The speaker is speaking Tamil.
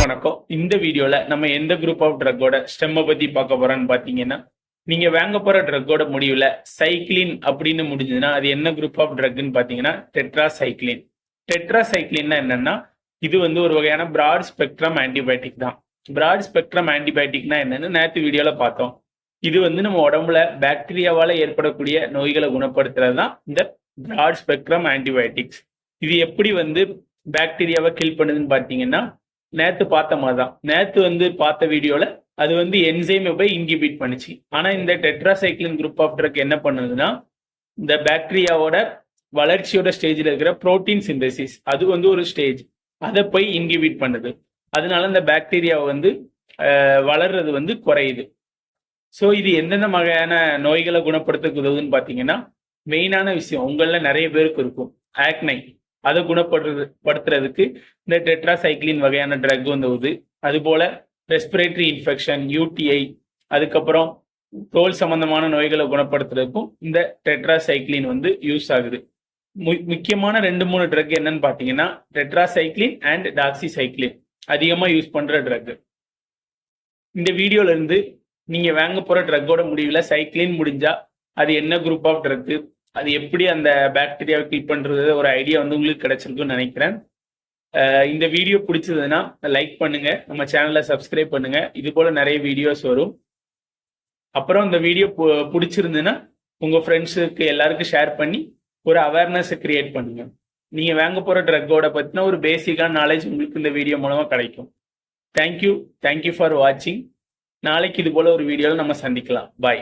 வணக்கம். இந்த வீடியோல நம்ம எந்த குரூப் ஆஃப் ட்ரக்கோட ஸ்டெம்மை பத்தி பார்க்க போறோம்னு பாத்தீங்கன்னா, நீங்க வாங்க போற ட்ரக்கோட முடிவுல சைக்ளின் அப்படின்னு முடிஞ்சதுன்னா அது என்ன குரூப் ஆஃப் ட்ரக்னு பாத்தீங்கன்னா டெட்ராசைக்ளின். டெட்ராசைக்ளின்னா என்னன்னா, இது வந்து ஒரு வகையான பிராட் ஸ்பெக்ட்ரம் ஆன்டிபயோட்டிக் தான். பிராட் ஸ்பெக்ட்ரம் ஆன்டிபயோட்டிக்னா என்னன்னு நேற்று வீடியோல பார்த்தோம். இது வந்து நம்ம உடம்புல பாக்டீரியாவால ஏற்படக்கூடிய நோய்களை குணப்படுத்துறது தான் இந்த பிராட் ஸ்பெக்ட்ரம் ஆன்டிபயோட்டிக்ஸ். இது எப்படி வந்து பாக்டீரியாவை கில் பண்ணுதுன்னு பார்த்தீங்கன்னா, நேத்து பார்த்த மாதிரி தான். நேத்து வந்து பார்த்த வீடியோல அது வந்து என்சைமை போய் இன்ஹிபிட் பண்ணுச்சு. ஆனா இந்த டெட்ராசைக்ளின் குரூப் ஆஃப் ட்ரக் என்ன பண்ணுதுன்னா, இந்த பாக்டீரியாவோட வளர்ச்சியோட ஸ்டேஜில் இருக்கிற புரோட்டீன் சிந்தசிஸ் அது வந்து ஒரு ஸ்டேஜ், அதை போய் இன்ஹிபிட் பண்ணுது. அதனால இந்த பாக்டீரியாவை வந்து வளர்றது வந்து குறையுது. ஸோ இது எந்தெந்த வகையான நோய்களை குணப்படுத்த உதவுதுன்னு பார்த்தீங்கன்னா, மெயினான விஷயம் உங்களில் நிறைய பேருக்கு இருக்கும் ஆக்னை. அதை குணப்படுத்துறதுக்கு இந்த டெட்ராசைக்ளின் வகையான ட்ரக் வந்து உதவுது. அதுபோல ரெஸ்பிரேட்டரி இன்ஃபெக்ஷன், யூடிஐ, அதுக்கப்புறம் தோல் சம்பந்தமான நோய்களை குணப்படுத்துறதுக்கும் இந்த டெட்ராசைக்ளின் வந்து யூஸ் ஆகுது. முக்கியமான 2-3 ட்ரக் என்னன்னு பார்த்தீங்கன்னா டெட்ராசைக்ளின் அண்ட் டாக்ஸிசைக்ளின் அதிகமாக யூஸ் பண்ற ட்ரக். இந்த வீடியோல இருந்து நீங்க வாங்க போற ட்ரக்கோட முடிவில் சைக்ளின் முடிஞ்சா அது என்ன குரூப் ஆஃப் ட்ரக், அது எப்படி அந்த பாக்டீரியாவை கில் பண்றது ஒரு ஐடியா வந்து உங்களுக்கு கிடைச்சிருக்குன்னு நினைக்கிறேன். இந்த வீடியோ பிடிச்சதுன்னா லைக் பண்ணுங்க, நம்ம சேனலை சப்ஸ்கிரைப் பண்ணுங்க. இது போல நிறைய வீடியோஸ் வரும். அப்புறம் இந்த வீடியோ பிடிச்சிருந்துன்னா உங்க ஃப்ரெண்ட்ஸுக்கு எல்லாருக்கும் ஷேர் பண்ணி ஒரு அவேர்னஸை கிரியேட் பண்ணுங்க. நீங்க வாங்க போற ட்ரக்கோட பத்தின ஒரு பேசிக்கான நாலேஜ் உங்களுக்கு இந்த வீடியோ மூலமா கிடைக்கும். தேங்க்யூ ஃபார் வாட்சிங். நாளைக்கு இது போல ஒரு வீடியோவில் நம்ம சந்திக்கலாம். பாய்.